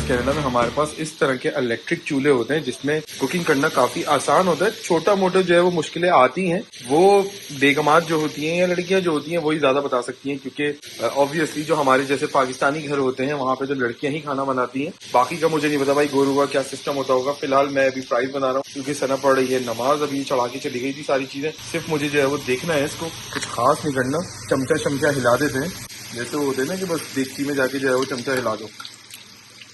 Canada में हमारे पास इस तरह के इलेक्ट्रिक चूल्हे होते हैं जिसमें कुकिंग करना काफी आसान होता है। छोटा मोटा जो है वो मुश्किलें आती हैं वो बेगमात जो होती हैं या लड़कियां जो होती हैं वही ज्यादा बता सकती हैं, क्योंकि ऑब्वियसली जो हमारे जैसे पाकिस्तानी घर होते हैं वहां पे जो लड़कियां ही खाना बनाती हैं। बाकी का मुझे नहीं पता भाई गोरू का क्या सिस्टम होता होगा। फिलहाल मैं अभी फ्राइज बना रहा हूँ क्योंकि सना पड़ रही है नमाज, अभी चढ़ा के चली गई थी सारी चीजें। सिर्फ मुझे जो है वो देखना है, इसको कुछ खास नहीं करना। चमचा चमचा हिला देते हैं जैसे वो होते हैं ना कि बस देगची में जाके जो है वो चमचा हिला दो।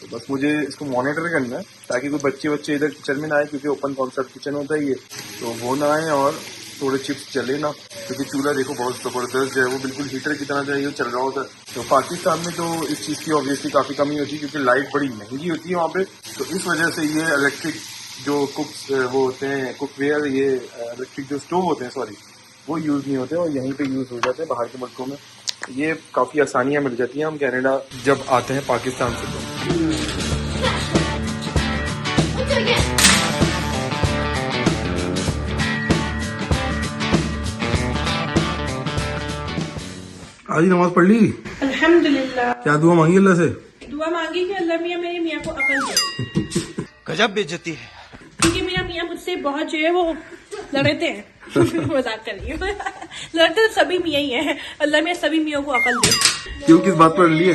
तो बस मुझे इसको मॉनिटर करना है ताकि कोई बच्चे इधर किचन में ना आए, क्योंकि ओपन कॉन्सेप्ट किचन होता है ये, तो वो ना आए और थोड़े चिप्स जले ना, क्योंकि चूल्हा देखो बहुत जबरदस्त जो है वो बिल्कुल हीटर की तरह जो है चल रहा होता है। तो पाकिस्तान में तो इस चीज़ की ऑब्वियसली काफ़ी कमी होती है क्योंकि लाइट बड़ी महंगी होती है वहाँ पे। तो इस वजह से ये इलेक्ट्रिक जो कुक्स वो होते हैं कुकवेयर, ये इलेक्ट्रिक जो स्टोव होते हैं सॉरी, वो यूज़ नहीं होते और यहीं पे यूज़ हो जाते हैं बाहर के मुल्कों में। ये काफ़ी आसानियाँ मिल जाती हैं हम कनाडा जब आते हैं पाकिस्तान से। आज नमाज पढ़ ली अल्हम्दुलिल्लाह। क्या दुआ मांगी अल्लाह से? दुआ मांगी कि अल्लाह मियाँ मेरे मियाँ को अकल दे। गजब बेइज्जती है। क्योंकि मेरा मियाँ मुझसे बहुत जो है वो लड़ते हैं। मजाक कर रही हूँ। लड़ते तो सभी मियाँ ही हैं। अल्लाह मियाँ सभी मियाँ को अकल दे। क्यों, किस बात पर ली है?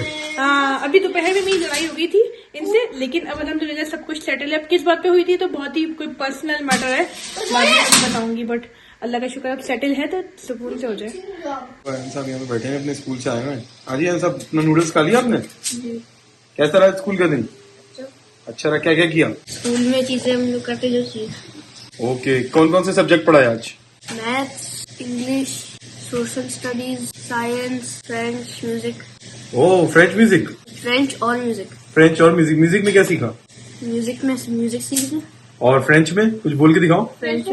अभी दोपहर में मेरी लड़ाई हो गई थी इनसे, लेकिन अब अल्हम्दुलिल्लाह सब कुछ सेटल है। अब किस बात पे हुई थी तो बहुत ही कोई पर्सनल मैटर है, बाद में बताऊंगी, बट अल्लाह का शुक्र अब सेटल है तो सुकून से हो जाए। सब यहाँ पे बैठे हैं, अपने स्कूल से आए हैं। हाँ जी, सब अपना नूडल्स खा लिया आपने? कैसा रहा स्कूल का दिन? अच्छा रहा। क्या क्या किया स्कूल में? चीजें हम लोग करते जो चीज। ओके, कौन कौन से सब्जेक्ट पढ़ाए आज? Maths, English, social studies, science, French, music. Oh, French music. French और म्यूजिक। फ्रेंच और म्यूजिक। म्यूजिक में क्या सीखा? म्यूजिक में म्यूजिक सीखी। और फ्रेंच में कुछ बोल के दिखाओ। फ्रेंच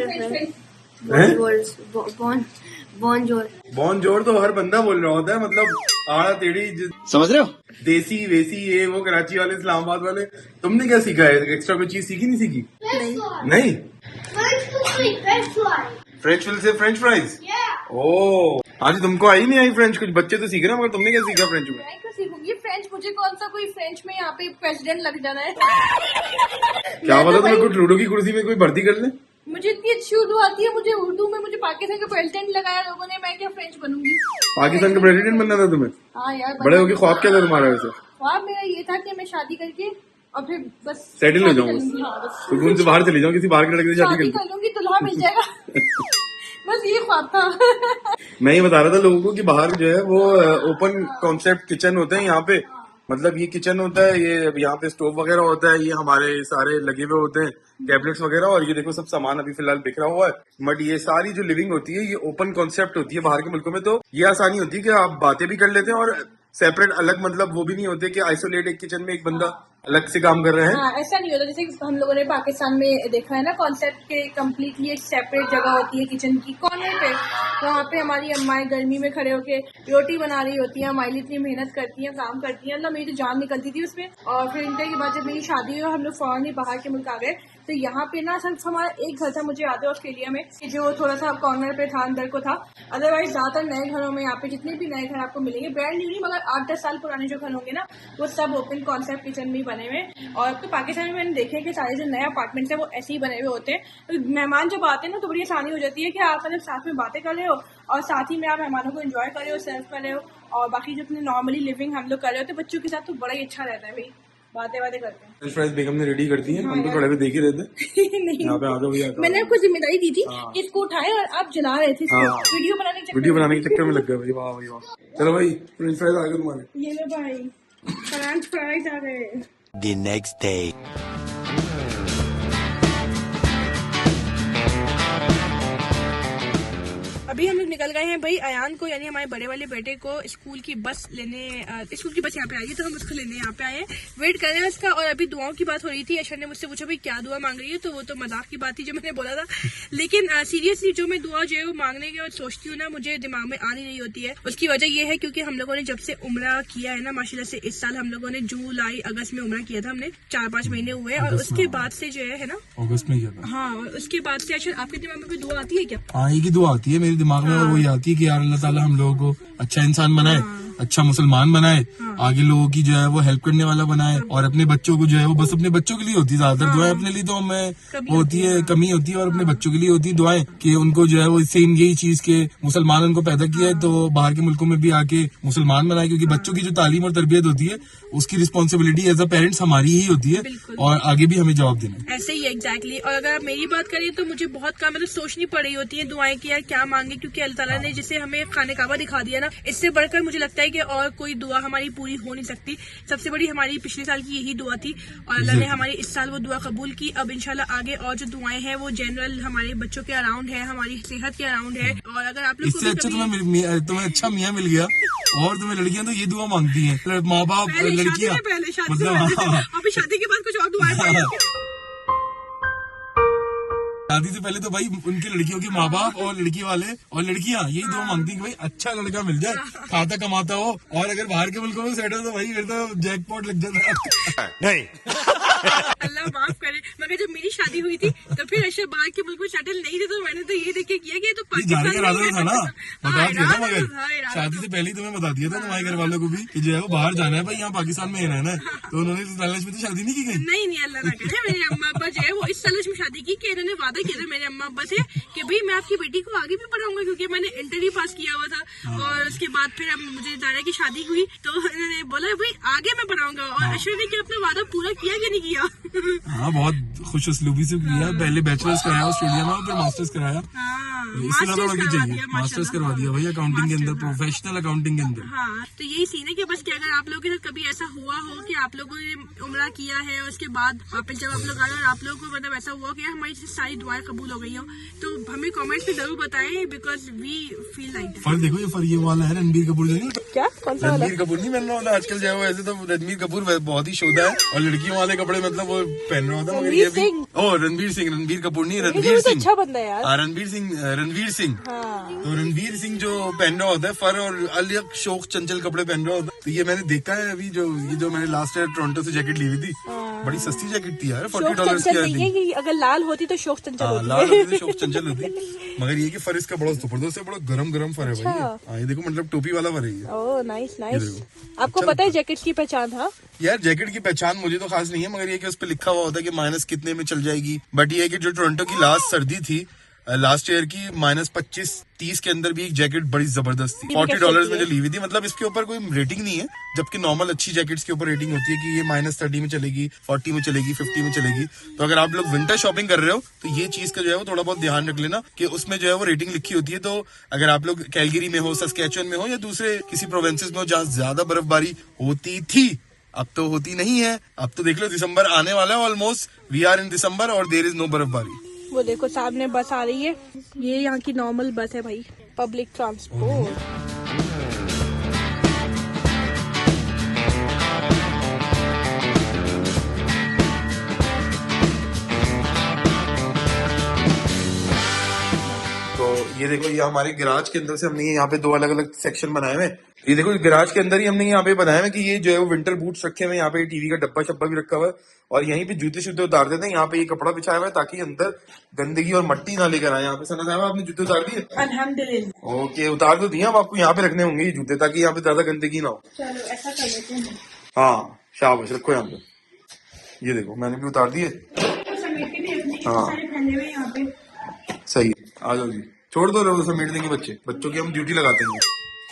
बॉनजोर तो हर बंदा बोल रहा होता है, मतलब आड़ा टेढ़ी समझ रहे हो? देसी वेसी ये वो कराची वाले इस्लामाबाद वाले। तुमने क्या सीखा है? एक्स्ट्रा कोई चीज सीखी नहीं सीखी? नहीं। फ्रेंच से फ्रेंच फ्राइज। ओह, आज तुमको आई नहीं आई फ्रेंच? कुछ बच्चे तो सीख रहे हैं मगर तुमने क्या सीखा फ्रेंच में? मैं क्या सीखूंगी फ्रेंच? मुझे कौन सा कोई फ्रेंच में यहाँ पे प्रेसिडेंट लग जाना है। क्या पता तुम्हें कुछ लूडो की कुर्सी में कोई भर्ती कर ले। मुझे इतनी अच्छी उर्दू आती है, मुझे उर्दू में मुझे पाकिस्तान का प्रेसिडेंट लगाया लोगों ने, मैं क्या फ्रेंच बनूंगी? पाकिस्तान का प्रेसिडेंट बनना था तुम्हें? हाँ यार, बड़े होके ख्वाब क्या था तुम्हारा वैसे? ख्वाब मेरा ये था कि मैं शादी करके और फिर बस सेटल हो जाऊँ, हाँ, बस सुकून से बाहर चली जाऊँ, किसी बाहर के लड़के से शादी शादी कर कर लूंगी, दुल्हा मिल जाएगा। बस ये ख्वाब था। मैं ये बता रहा था लोगों को कि बाहर जो है वो ओपन कॉन्सेप्ट किचन होते हैं यहाँ पे। मतलब ये किचन होता है, ये यहाँ पे स्टोव वगैरह होता है, ये हमारे सारे लगे हुए होते हैं कैबिनेट्स वगैरह, और ये देखो सब सामान अभी फिलहाल बिखरा हुआ है। बट ये सारी जो लिविंग होती है ये ओपन कॉन्सेप्ट होती है बाहर के मुल्कों में। तो ये आसानी होती है कि आप बातें भी कर लेते हैं और सेपरेट अलग, मतलब वो भी नहीं होते कि आइसोलेट एक किचन में एक बंदा अलग से काम कर रहे हैं। हाँ, ऐसा नहीं होता जैसे हम लोगों ने पाकिस्तान में देखा है ना कॉन्सेप्ट के, कम्प्लीटली एक सेपरेट जगह होती है किचन की कॉर्नर पे। वहाँ पे हमारी अम्माएं गर्मी में खड़े होके रोटी बना रही होती हैं, हमारे लिए इतनी मेहनत करती हैं, काम करती हैं। अल्लाह, मेरी तो जान निकलती थी उसमें। और फिर इंटर के बाद जब मेरी शादी हुई और हम लोग फौरन ही बाहर के मुल्क आ गए, तो यहाँ पे ना सिर्फ हमारा एक घर था, मुझे याद है ऑस्ट्रेलिया में, जो थोड़ा सा कॉर्नर पे था, अंदर को था। अदरवाइज ज्यादातर नए घरों में यहाँ पे जितने भी नए घर आपको मिलेंगे, ब्रांड न्यू नहीं मगर 8-10 साल पुराने जो घर होंगे ना, वो सब ओपन कॉन्सेप्ट किचन में बने हुए। और तो पाकिस्तान में मैंने देखे कि सारे जो नए अपार्टमेंट्स हैं वो ऐसे ही बने हुए होते हैं। तो मेहमान जब आते हैं ना तो बड़ी आसानी हो जाती है कि आप मतलब साथ में बातें कर रहे हो और साथ ही में आप मेहमानों को एंजॉय कर रहे हो, सर्व कर रहे हो। और बाकी जो अपने नॉर्मली लिविंग हम लोग कर रहे होते हैं बच्चों के साथ, तो बड़ा ही अच्छा रहता है भाई, बातें करते हैं। फ्रेंच फ्राइज बेगम ने रेडी कर दी है, हम तो खड़े पे देख ही रहे थे। नहीं, यहाँ पे आ जाओ। मैंने आपको जिम्मेदारी दी थी कि इसको उठाए और आप जला रहे थे, वीडियो बनाने के चक्कर में लग गए भाई। वाह भाई वाह। चलो भाई, फ्रेंच फ्राइज आ गए तुम्हारे। ये लो भाई, फ्रेंच फ्राइज आ गए। The next day. अभी हम लोग निकल गए हैं भाई अयान को, यानी हमारे बड़े वाले बेटे को स्कूल की बस लेने, स्कूल की बस यहाँ पे आई है तो हम उसको लेने यहाँ पे आए हैं, वेट कर रहे हैं उसका। और अभी दुआओं की बात हो रही थी, अशर ने मुझसे पूछा भाई क्या दुआ मांग रही है, तो वो तो मजाक की बात थी जो मैंने बोला था, लेकिन सीरियसली जो मैं दुआ जो है वो मांगने की और सोचती हूँ ना, मुझे दिमाग में आ नहीं रही होती है। उसकी वजह ये है क्योंकि हम लोगों ने जब से उम्रा किया है ना माशाल्लाह से, इस साल हम लोगों ने जुलाई अगस्त में उम्रा किया था, हमने 4-5 महीने हुए, और उसके बाद से जो है ना अगस्त में किया था। हाँ, और उसके बाद से अशर आपके दिमाग में कोई दुआ आती है क्या? हाँ, एक ही दुआ आती है मेरे दिमाग में, और वही आती है कि यार अल्लाह ताला हम लोगों को अच्छा इंसान बनाए अच्छा मुसलमान बनाए, आगे लोगों की जो है वो हेल्प करने वाला बनाए, और अपने बच्चों को जो है वो बस अपने बच्चों के लिए होती है ज्यादातर दुआएं, अपने लिए तो हमें होती है कमी होती है, और अपने बच्चों के लिए होती है दुआएं कि उनको जो है वो सेम यही चीज के मुसलमान उनको पैदा किया है तो बाहर के मुल्कों में भी आके मुसलमान बनाए, क्योंकि बच्चों की जो तालीम और तरबियत होती है उसकी रिस्पॉन्सिबिलिटी एज अ पेरेंट्स हमारी ही होती है, और आगे भी हमें जवाब देना है। ऐसे ही एग्जैक्टली। और अगर आप मेरी बात करें तो मुझे बहुत काम मतलब सोचनी पड़ी होती है दुआएं की यार क्या मांगे, क्योंकि अल्लाह ताला ने जिसे हमें खाने काबा दिखा दिया ना, इससे बढ़कर मुझे लगता है कि और कोई दुआ हमारी पूरी हो नहीं सकती। सबसे बड़ी हमारी पिछले साल की यही दुआ थी और अल्लाह ने हमारी इस साल वो दुआ कबूल की। अब इंशाल्लाह आगे और जो दुआएं हैं वो जनरल हमारे बच्चों के अराउंड है, हमारी सेहत के अराउंड है। और अगर आप लोग इससे अच्छा तुम्हें अच्छा मियाँ मिल गया, और तुम्हें लड़कियां तो ये दुआ मांगती हैं, माँ बाप लड़कियां पहले शादी मतलब अभी शादी के बाद कुछ और दुआएं मांगे। शादी से पहले तो भाई उनकी लड़कियों के माँ बाप और लड़की वाले और लड़कियां यही दुआ मांगती हैं कि भाई अच्छा लड़का मिल जाए, खाता कमाता हो, और अगर बाहर के मुल्कों में सेटल तो भाई फिर तो जैकपॉट लग जाता नहीं। अल्लाह माफ करे। मगर जब मेरी शादी हुई थी तो फिर ऐसे बाहर के मुल्क में सेटल नहीं थे, तो मैंने तो ये देख के किया कि ये तो जाने का इरादा था ना, बता दिया था, मगर इरादा शादी से पहले ही तुम्हें बता दिया था तुम्हारे घर वालों को भी कि जो है वो बाहर जाना है भाई, यहाँ पाकिस्तान में ही रहना है, तो उन्होंने लालच में तो शादी नहीं की गई। नहीं अल्लाह ना करे। मेरे अम्मा अब्बा जो है वो इस साल में शादी की कि इन्होंने वादा किया था मेरे अम्मा अब्बा से कि भाई मैं आपकी बेटी को आगे भी पढ़ाऊंगा, क्योंकि मैंने इंटर ही पास किया हुआ था। और उसके बाद फिर अब मुझे दादा की शादी हुई तो इन्होंने बोला भाई आगे मैं पढ़ाऊंगा, और अशर ने क्या अपना वादा पूरा किया कि नहीं किया? हाँ बहुत खुश उसलूबी से किया, पहले बैचलर्स कराया ऑस्ट्रेलिया में, फिर मास्टर्स कराया, इससे ज्यादा बाकी चाहिए, मास्टर्स करवा दिया भाई अकाउंटिंग के अंदर, प्रोफेशनल अकाउंटिंग के अंदर। हाँ तो यही सीन है कि बस कि अगर आप लोगों के साथ कभी ऐसा हुआ हो कि आप लोगों ने उम्रा किया है और उसके बाद वापस जब आप लोग आए और आप लोगों को मतलब ऐसा हुआ कि हमारी सारी दुआएं कबूल हो गई हो, तो हमें कमेंट्स में जरूर बताएं, because we feel like for देखो ये फर ये वाला है रणबीर कपूर जो नहीं, क्या कौन सा वाला? रणबीर कपूर नहीं पहन रहा होता आजकल जो है वो, ऐसे तो रणबीर कपूर बहुत ही शोधा है और लड़कियों वाले कपड़े मतलब वो पहन रहा होता, मगर ये भी रणबीर कपूर नहीं, रणबीर सिंह। अच्छा बंदा है यार। रणवीर सिंह। तो रणवीर सिंह जो पहन रहा होता है फर और अलग शौक चंचल कपड़े पहन रहा होता है, तो ये मैंने देखा है अभी जो मैंने लास्ट ईयर टोरंटो से जैकेट ली हुई थी, बड़ी सस्ती जैकेट थी यार, $40 की आई थी। अगर लाल होती तो शौक चंचल होती। लाल होती तो शौक चंचल होती, मगर ये कि फर इसका बड़ा जबरदस्त है, बड़ा गरम फर है भाई। हाँ ये देखो मतलब टोपी वाला फर है ये। Oh nice. आपको पता है जैकेट की पहचान? था यार जैकेट की पहचान मुझे तो खास नहीं है, मगर ये कि उस पर लिखा हुआ होता है कि माइनस कितने में चल जाएगी, बट ये है कि जो टोरंटो की लास्ट सर्दी थी लास्ट ईयर की -25-30 के अंदर भी एक जैकेट बड़ी जबरदस्त थी, $40 में जो ली हुई थी। मतलब इसके ऊपर कोई रेटिंग नहीं है, जबकि नॉर्मल अच्छी जैकेट्स के ऊपर रेटिंग होती है कि ये -30 में चलेगी, 40 में चलेगी, 50 में चलेगी। तो अगर आप लोग विंटर शॉपिंग कर रहे हो तो ये चीज का जो है वो थोड़ा बहुत ध्यान रख लेना कि उसमें जो है वो रेटिंग लिखी होती है। तो अगर आप लोग कैलगरी में हो, सस्कैचुअन में हो, या दूसरे किसी प्रोविंसेस में हो जहाँ ज्यादा बर्फबारी होती थी, अब तो होती नहीं है, अब तो देख लो दिसंबर आने वाला है ऑलमोस्ट, वी आर इन दिसंबर और देयर इज नो बर्फबारी। वो देखो सामने बस आ रही है, ये यहाँ की नॉर्मल बस है भाई, पब्लिक ट्रांसपोर्ट। तो ये देखो ये हमारे गैराज के अंदर से हमने यहाँ पे 2 अलग अलग सेक्शन बनाए हुए हैं। ये देखो गैराज के अंदर ही हमने यहाँ पे बनाया है कि ये जो है वो विंटर बूट्स रखे हुए हैं, यहाँ पे टीवी का डब्बा शब्बा भी रखा हुआ है, और यहीं पे जूते शूते उतार देते हैं। यहाँ पे ये कपड़ा बिछाया हुआ है ताकि अंदर गंदगी और मट्टी ना लेकर आए। यहाँ पे सना साहब आपने जूते उतार दिए? अल्हम्दुलिल्लाह। ओके उतार तो दिए, अब आपको यहाँ पे रखने होंगे ये जूते ताकि यहाँ पे ज्यादा गंदगी ना हो। चलो ऐसा कर लेते हैं। हाँ शाबाश, रखो यहाँ पे। ये देखो मैंने भी उतार दिए। हाँ सही, आ जाओ जी, छोड़ दो लोग समेट देंगे बच्चों की हम ड्यूटी लगाते हैं।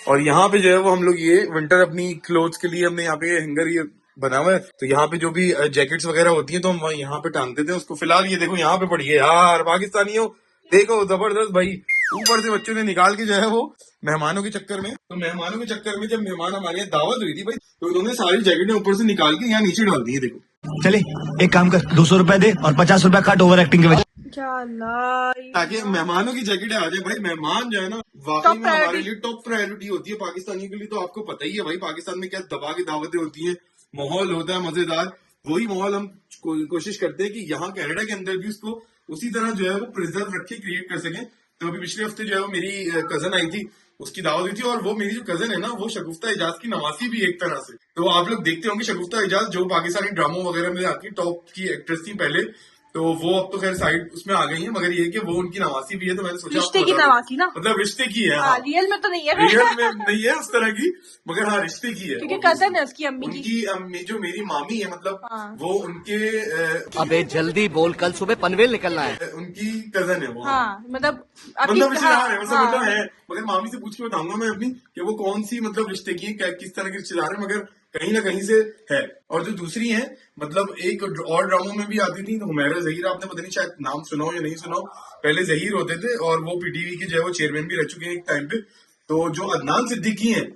और यहाँ पे जो है वो हम लोग ये विंटर अपनी क्लोथ्स के लिए हमने यहाँ पे हैंगर ये बना हुआ है, तो यहाँ पे जो भी जैकेट्स वगैरह होती हैं तो हम यहाँ पे टांग देते हैं उसको। फिलहाल ये देखो यहाँ पे पड़ी है यार, पाकिस्तानियों देखो जबरदस्त भाई, ऊपर से बच्चों ने निकाल के जो है वो मेहमानों के चक्कर में, जब मेहमान हमारे यहाँ दावत हुई थी भाई, तो उन्होंने सारी जैकेटें ऊपर से निकाल के यहाँ नीचे डाल दी है। देखो चले एक काम कर, 200 रुपए दे और 50 रुपए काट ओवर एक्टिंग के वजह, ताकि मेहमानों की जैकेटें आ जाए भाई। मेहमान जो है ना वाकई में हमारे लिए टॉप प्रायोरिटी होती है पाकिस्तानियों के लिए। तो आपको पता ही है भाई पाकिस्तान में क्या दबा की दावतें होती हैं, माहौल होता है मजेदार, वही माहौल हम कोशिश करते हैं कि यहाँ कनाडा के अंदर भी उसको उसी तरह जो है वो प्रिजर्व रख के क्रिएट कर सकें। तो अभी पिछले हफ्ते जो है वो मेरी कजन आई थी, उसकी दावत हुई थी, और वो मेरी जो कजन है ना वो शगुफ्ता एजाज की नवासी भी एक तरह से। तो आप लोग देखते होंगे शगुफ्ता एजाज जो पाकिस्तानी ड्रामों वगैरह में आती टॉप की एक्ट्रेस थी पहले, तो वो अब तो खैर साइड उसमें आ गई है, मगर ये है कि वो उनकी नवासी भी है, तो मैंने सोचा रिश्ते आपको की बता दूं। नवासी ना? मतलब रिश्ते की है, हाँ, रियल में तो नहीं है रियल में नहीं है उस तरह की, मगर हाँ रिश्ते की है। क्योंकि कजन है उसकी अम्मी की। उनकी अम्मी जो मेरी मामी है, मतलब हाँ। वो उनके अबे जल्दी बोल, कल सुबह पनवेल निकलना है। उनकी कजन है वो। हाँ, मतलब मतलब रिश्तेदार है, मतलब हाँ। मतलब है, मगर मामी से पूछ के बताऊंगा मैं अपनी कि वो कौन सी मतलब रिश्ते की है, किस तरह के रिश्तेदार है, मगर कहीं ना कहीं से है। और जो दूसरी है, मतलब एक और ड्रामों में भी आती थी, तो हुमैरा जहीर, आपने पता नहीं शायद नाम सुना हो या नहीं सुना हो। पहले जहीर होते थे और वो पीटीवी के जो है वो चेयरमैन भी रह चुके हैं एक टाइम पे। तो जो अदनान सिद्दीकी हैं,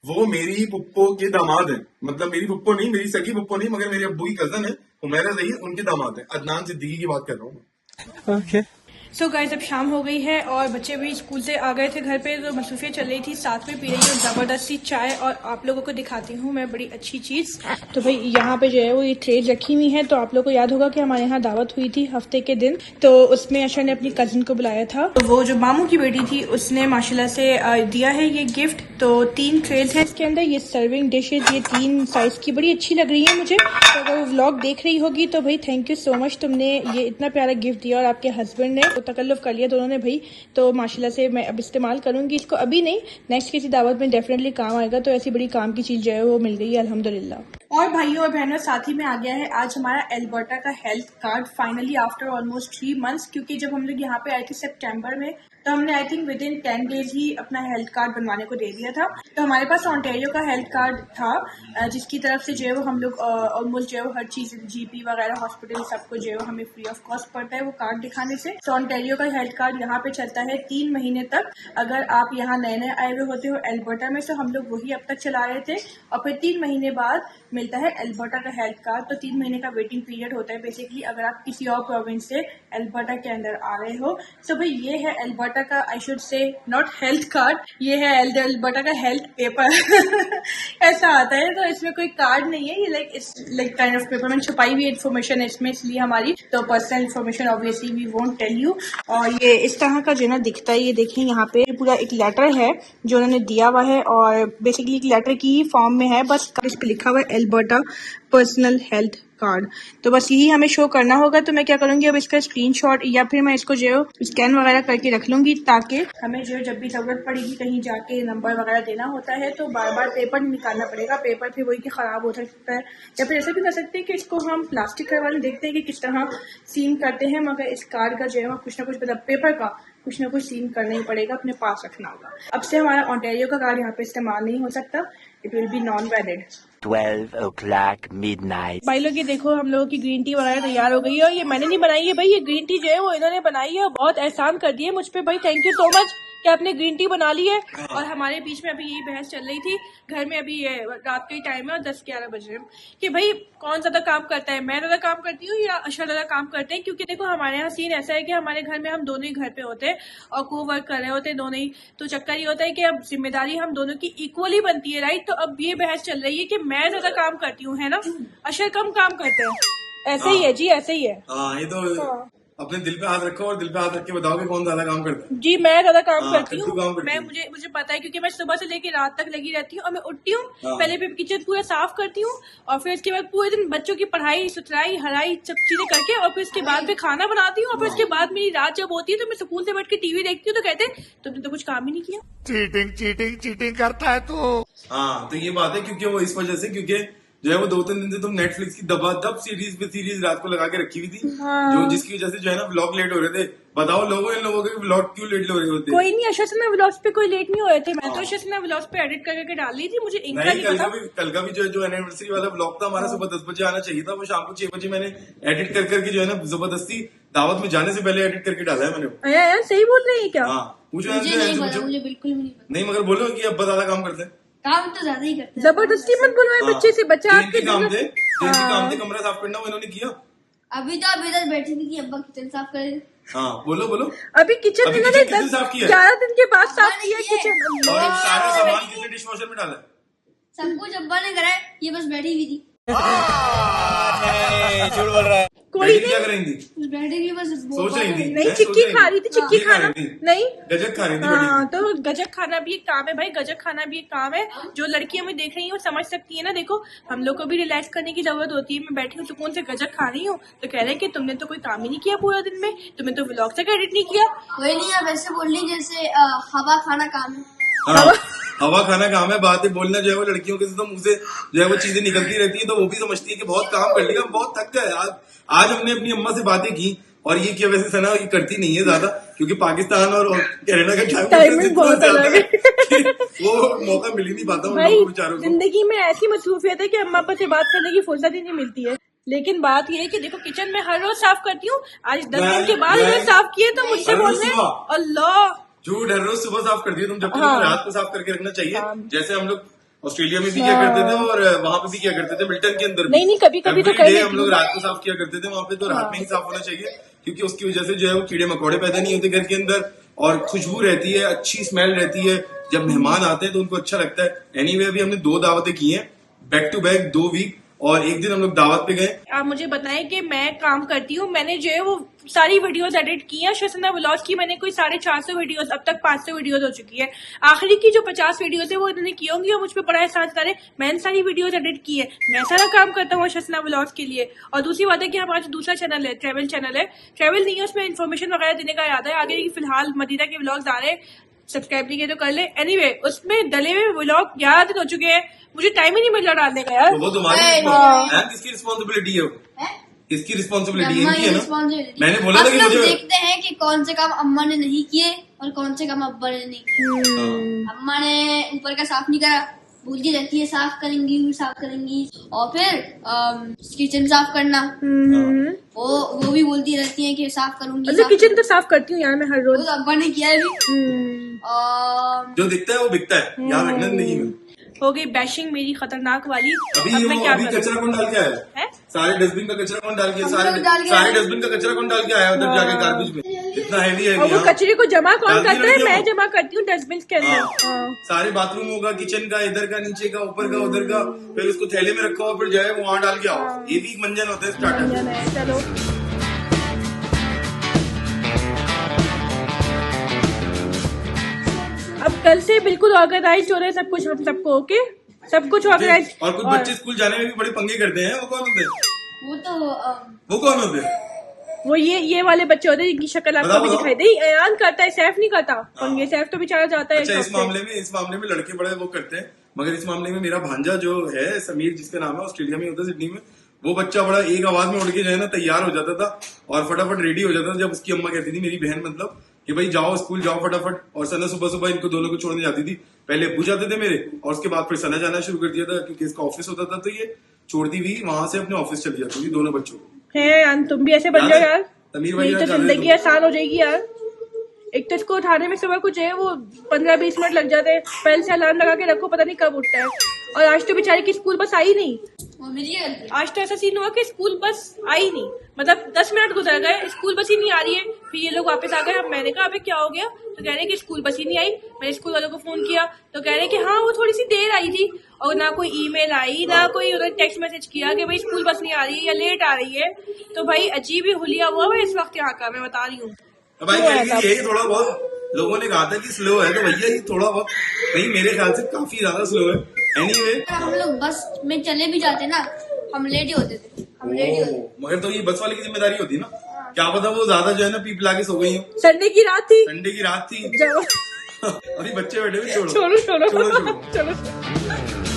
वो मेरी पुप्पो के दामाद हैं। मतलब मेरी पुप्पो नहीं, मेरी सगी पुप्पो नहीं, मगर मेरे अब्बू की कजन है हुमैरा जहीर, उनके दामाद है। अदनान सिद्दीकी की बात कर रहा हूँ। सो गाइस, अब शाम हो गई है और बच्चे भी स्कूल से आ गए थे घर पे, तो मसरूफियत चल रही थी। साथ में पी रही हूँ जबरदस्ती चाय, और आप लोगों को दिखाती हूँ मैं बड़ी अच्छी चीज। तो भाई यहाँ पे जो है वो ये ट्रे रखी हुई है। तो आप लोगों को याद होगा कि हमारे यहाँ दावत हुई थी हफ्ते के दिन, तो उसमें अशर ने अपनी कजिन को बुलाया था। तो वो जो मामू की बेटी थी उसने माशाल्लाह से दिया है ये गिफ्ट। तो 3 ट्रेज है इसके अंदर, ये सर्विंग डिशेज, ये 3 साइज की, बड़ी अच्छी लग रही है मुझे। तो अगर वो व्लॉग देख रही होगी तो भाई थैंक यू सो मच, तुमने ये इतना प्यारा गिफ्ट दिया और आपके हस्बैंड ने तो तकल्लुफ कर लिया दोनों ने भाई। तो माशाल्लाह से मैं अब इस्तेमाल करूंगी इसको, अभी नहीं, नेक्स्ट किसी दावत में डेफिनेटली काम आएगा। तो ऐसी बड़ी काम की चीज जो है वो मिल गई है अल्हम्दुलिल्लाह। और भाइयों और बहनों, साथ ही में आ गया है आज हमारा एल्बर्टा का health card finally after almost 3 months. क्योंकि जब हम लोग यहाँ पे आए थे सितंबर में, तो हमने I think within 10 days ही अपना हेल्थ कार्ड बनवाने को दे दिया था। तो हमारे पास ओंटारियो का हेल्थ कार्ड था, जिसकी तरफ से जो है वो हम लोग ऑलमोस्ट जो है वो हर चीज, जीपी वगैरह, हॉस्पिटल, सबको जो है वो हमें फ्री ऑफ कॉस्ट पड़ता है वो कार्ड दिखाने से। तो ओंटारियो का हेल्थ कार्ड यहाँ पे चलता है 3 महीने तक। अगर आप यहाँ नए नए आए हुए होते हो एल्बर्टा में, तो हम लोग वही अब तक चला रहे थे, और फिर 3 महीने बाद मिलता है एल्बर्टा का हेल्थ कार्ड। तो 3 महीने का वेटिंग पीरियड होता है बेसिकली, अगर आप किसी और प्रोविंस से एल्बर्टा के अंदर आ रहे हो। सो भाई ये है एल्बर्टा का, I should say not health card, ये है एल्बर्टा का हेल्थ पेपर ऐसा आता है। तो इसमें कोई कार्ड नहीं है, ये लाइक काइंड ऑफ पेपर। मैंने छुपाई हुई इन्फॉर्मेशन है इसमें, इसलिए हमारी तो personal information obviously we won't tell you. और ये इस तरह का जो है ना दिखता है, ये देखिए यहाँ पे पूरा एक लेटर है जो उन्होंने दिया हुआ है, और बेसिकली एक लेटर की फॉर्म में है, बस इस पे लिखा हुआ है एल्बर्टा पर्सनल हेल्थ कार्ड। तो बस यही हमें शो करना होगा। तो मैं क्या करूंगी, अब इसका स्क्रीनशॉट या फिर मैं इसको जो है स्कैन वगैरह करके रख लूंगी, ताकि हमें जो है जब भी जरूरत पड़ेगी कहीं जाके नंबर वगैरह देना होता है तो बार बार पेपर नहीं निकालना पड़ेगा। पेपर फिर वही कि खराब हो सकता है, या फिर ऐसा भी कर सकते हैं कि इसको हम प्लास्टिक करवा लें, देखते हैं कि किस तरह सीन करते हैं। मगर इस कार्ड का जो है कुछ ना कुछ, मतलब पेपर का कुछ ना कुछ सीन करना ही पड़ेगा, अपने पास रखना होगा। अब से हमारा ओंटारियो का कार्ड यहाँ पे इस्तेमाल नहीं हो सकता, it will be non valid. 12 o'clock midnight. भाई लोग ये देखो, हम लोगों की ग्रीन टी वगैरह तैयार हो गई है, और ये मैंने नहीं बनाई है भाई, ये ग्रीन टी जो है वो इन्होंने बनाई है, और बहुत एहसान कर दिए मुझ पे भाई, थैंक यू सो मच कि आपने ग्रीन टी बना ली है। और हमारे बीच में अभी यही बहस चल रही थी घर में, अभी ये रात का ही टाइम है और 10-11 बज रहे हैं, कि भाई कौन ज्यादा काम करता है, मैं ज्यादा काम करती हूँ या अशर ज्यादा काम करते हैं। क्योंकि देखो हमारे यहाँ सीन ऐसा है कि हमारे घर में हम दोनों ही घर पे होते हैं और को वर्क कर रहे होते हैं दोनों ही। तो चक्कर ये होता है कि अब जिम्मेदारी हम दोनों की इक्वली बनती है, राइट। तो अब ये बहस चल रही है कि मैं ज्यादा काम करती हूँ, है ना, अशर कम काम करते हैं। ऐसे ही है जी, ऐसे ही है। हाँ, ये तो अपने दिल पे हाथ रखो और दिल पे हाथ रख के बताओ कि कौन ज्यादा काम करता है। जी मैं ज्यादा काम करती तू काम हूँ, करती मैं है। मुझे पता है, क्योंकि मैं सुबह से लेकर रात तक लगी रहती हूँ। और मैं उठती हूँ, पहले भी किचन पूरा साफ करती हूँ, और फिर उसके बाद पूरे दिन बच्चों की पढ़ाई, सुथराई, हराई, सब चीजें करके, और फिर उसके बाद फिर खाना बनाती हूँ। और फिर उसके बाद मेरी रात जब होती है तो मैं स्कूल से बैठ के टीवी देखती हूँ, तो कहते हैं तुमने तो कुछ काम ही नहीं किया। चीटिंग करता है तू। हाँ, तो ये बात है, क्योंकि वो इस वजह से, क्योंकि जो है वो 2-3 दिन से तुम नेटफ्लिक्स की दबादब सीरीज पे सीरीज रात को लगा के रखी हुई थी, जो जिसकी वजह से जो है ना व्लॉग लेट हो रहे थे। बताओ लोगों, इन लोगों के व्लॉग क्यों लेट हो रहे होते? कोई नहीं, अशर से व्लॉग्स पे कोई लेट नहीं हो रहे थे, मैं तो अशर से व्लॉग्स पे एडिट करके डाल ली थी, मुझे इनका नहीं पता। कल का भी जो एनिवर्सरी वाला व्लॉग था हमारा, सुबह 10 बजे आना चाहिए था, वो शाम को 6 बजे मैंने एडिट करके जो है ना जबरदस्ती दावत में जाने से पहले एडिट करके डाला है मैंने। यार सही बोल रहे हैं क्या? हाँ, पूछो मुझे नहीं पता, मुझे बिल्कुल भी नहीं पता। नहीं, मगर बोलो कि अब्बा ज्यादा काम करते हैं। काम तो ज्यादा ही करते हैं। जबरदस्ती मत बुलवाए बच्चे से, बच्चा आपके काम थे, कमरा साफ करना वो इन्होंने किया। अभी तो अब इधर बैठी थी कि अब्बा किचन साफ करे। हाँ, बोलो। अभी किचन इन्होंने 11 दिन के बाद साफ किया किचन, और सारा सामान किसी डिश वॉशर में डाला है। सब कुछ अब्बा ने करा है, ये बस बैठी हुई थी। झूठ बोल रहा है। कोई डैडी नहीं क्या करेंगी? बैठे की बस सोच रही थी नहीं, चिक्की खा रही थी, चिक्की खाना नहीं, गजक खा रही थी हाँ, तो गजक खाना भी एक काम है भाई, गजक खाना भी एक काम है। जो लड़कियां हमें देख रही हैं वो समझ सकती है ना। देखो हम लोग को भी रिलैक्स करने की जरूरत होती है। मैं बैठी हूँ सुकून से गजक खा रही हूँ तो कह रहे हैं कि तुमने तो कोई काम ही नहीं किया पूरा दिन में, तुमने तो व्लॉग तक एडिट नहीं किया। कोई नहीं, आप ऐसे बोल रही जैसे हवा खाना काम है। हाँ, हवा खाना काम है। बातें बोलना जो है वो लड़कियों के तो मुंह से जो है वो चीजें निकलती रहती है, तो वो भी समझती है कि बहुत काम कर लिया, बहुत थक गए। आज हमने अपनी अम्मा से बातें की और ये क्या, वैसे सना ये करती नहीं है ज्यादा, क्योंकि पाकिस्तान और कनाडा का टाइमिंग बहुत अलग है। वो मौका मिल ही नहीं पाता उन भाई लोगों को बेचारों को। जिंदगी में ऐसी मसरूफियत है कि अम्मा पापा से बात करने की फुर्सत ही नहीं मिलती है। लेकिन बात ये है कि देखो किचन में हर रोज साफ करती हूँ, आज 10 दिन के बाद मैं- रोज साफ किए तो मुझसे हर रोज बोल रहे हैं सुबह। अल्लाह झूठ, हर रोज सुबह साफ कर दिए तुम, जबकि हाँ। रात को साफ करके रखना चाहिए। हाँ। जैसे हम लोग ऑस्ट्रेलिया में भी किया करते थे और वहां पे भी किया करते थे, मिल्टन के अंदर भी। नहीं, कभी-कभी तो Every कर day लेती हम लोग हूँ। रात को साफ किया करते थे, वहां पे तो रात में ही साफ होना चाहिए, क्योंकि उसकी वजह से जो है वो कीड़े मकोड़े पैदा नहीं होते घर के अंदर, और खुशबू रहती है, अच्छी स्मेल रहती है। जब मेहमान आते हैं तो उनको अच्छा लगता है। एनीवे अभी हमने 2 दावतें की हैं बैक टू बैक 2 वीक, और एक दिन हम लोग दावत पे गए। आप मुझे बताएं कि मैं काम करती हूँ, मैंने जो है वो सारी वीडियोस एडिट की हैं शसना व्लॉग्स की। मैंने कोई 450 वीडियोस, अब तक 500 वीडियोस हो चुकी है। आखिरी की जो 50 वीडियोस है वो इन्होंने की होंगी और मुझ पर बड़ा एहसास करें, मैंने सारी वीडियोस एडिट की है, मैं सारा काम करता हूँ शसना व्लॉग्स के लिए। और दूसरी बात है कि हमारा जो दूसरा चैनल है, ट्रेवल चैनल है, ट्रेवल नहीं है, उसमें इन्फॉर्मेशन वगैरह देने का इरादा है। आगे फिलहाल मदीना के व्लॉग्स आ रहे हैं, सब्सक्राइब नहीं किए तो कर ले। एनीवे उसमें डले हुए व्लॉग 11 दिन हो चुके हैं, मुझे टाइम ही नहीं मिल रहा डालने का यार। तो वो तुम्हारी हाँ। है, किसकी रिस्पॉन्सिबिलिटी है वो? है? किसकी रिस्पॉन्सिबिलिटी अम्मा इनकी की है ना? responsibility। मैंने बोला था अब कि लोग मुझे देखते हैं कि कौन से काम अम्मा ने नहीं किए और कौन से काम अब्बा ने नहीं किए। अम्मा ने ऊपर का साफ नहीं करा, भूलती रहती है साफ करेंगी, साफ करेंगी। और फिर किचन साफ करना, वो भी बोलती रहती है कि साफ करूंगी। मतलब किचन तो साफ करती हूँ यार मैं हर वो रोज। तो अब्बा ने किया है अभी। और जो दिखता है वो बिकता है, याद रखना जिंदगी में। हो गई बैशिंग मेरी खतरनाक वाली। अभी अब मैं क्या अभी करूं? कचरा कौन डाल के आया है? सारे डस्टबिन का कचरा कौन डाल के, हम सारे लोग डाल के सारे आए। डस्टबिन का कचरा कौन डाल के आया उधर जाके गार्बेज में? इतना हैवी है और वो कचरे को जमा कौन डालती करता है? रहती हो? मैं जमा करती हूँ डस्टबिन के अंदर। हाँ। सारे बाथरूमों का, किचन का, इधर का, नीचे का, ऊपर का, उधर का, फिर उसको थैले में रखो और फिर जो है वो वहां डाल के आओ। ये भी एक मंजन होता है स्टार्टर। चलो अब कल से बिल्कुल ऑर्गेनाइज हो रहा है सब कुछ, हम सबको ओके, सब कुछ ऑर्गेनाइज। और कुछ बच्चे स्कूल जाने में भी बड़े पंगे करते हैं, वो कौन होते हैं? वो तो वो कौन होते हैं? वो ये वाले बच्चे होते हैं जिनकी शक्ल आपको बताओ, भी बताओ। दिखाई दे। अयान करता है, सैफ नहीं करता पंगे। सैफ तो बेचारा जाता है अच्छा, शॉप इस पे। मामले में लड़के बड़े वो करते हैं, मगर इस मामले में मेरा भांजा जो है समीर, जिसका नाम है, ऑस्ट्रेलिया में होता है, सिडनी में, वो बच्चा बड़ा एक आवाज में उड़ के जो है ना तैयार हो जाता था और फटाफट रेडी हो जाता था। जब उसकी अम्मा कहती थी, मेरी बहन मतलब, कि भाई जाओ स्कूल जाओ फटाफट, और सना सुबह सुबह इनको दोनों को छोड़ने जाती थी। पहले अब्बू जाते थे मेरे, और उसके बाद फिर सना जाना शुरू कर दिया था, क्योंकि इसका ऑफिस होता था, तो ये छोड़ती हुई वहां से अपने ऑफिस चली जाती थी दोनों बच्चों को। है यार, तुम भी ऐसे बन याद जाओ है? यार, तमीर भाई मेरी तो याद है जिंदगी तो? आसान हो जाएगी यार। एक तो इसको उठाने में सुबह कुछ है वो 15-20 मिनट लग जाते हैं, पहले से अलार्म लगा के रखो, पता नहीं कब उठता है। और आज तो बेचारी की स्कूल बस आई नहीं। वो मेरी गलती। आज तो ऐसा सीन हुआ कि स्कूल बस आई नहीं, मतलब 10 मिनट गुजर गए, स्कूल बस ही नहीं आ रही है। फिर ये लोग वापस आ गए। अब मैंने कहा अबे क्या हो गया, तो कह रहे कि स्कूल बस ही नहीं आई। मैंने स्कूल वालों को फोन किया तो कह रहे कि हाँ वो थोड़ी सी देर आई थी, और ना कोई ईमेल आई, ना कोई उन्होंने टेक्स्ट मैसेज किया कि भाई स्कूल बस नहीं आ रही है या लेट आ रही है। तो भाई अजीब ही हुलिया हुआ है इस वक्त यहाँ का, मैं बता रही हूँ। भाई यही थोड़ा बहुत लोगों ने कहा था कि स्लो है, तो भैया ये थोड़ा बहुत नहीं, मेरे ख्याल से काफी ज्यादा स्लो है। एनीवे हम लोग बस में चले भी जाते ना, हम लेट ही होते थे, हम लेट ही होते। मगर तो ये बस वाले की जिम्मेदारी होती है ना, क्या पता वो ज्यादा जो है ना पीप लाके सो गई हो, संडे की रात थी। संडे की रात थी। जाओ अभी बच्चे बैठे हुए, छोड़ो छोड़ो छोड़ो छोड़ो, छोड़ो। चलो।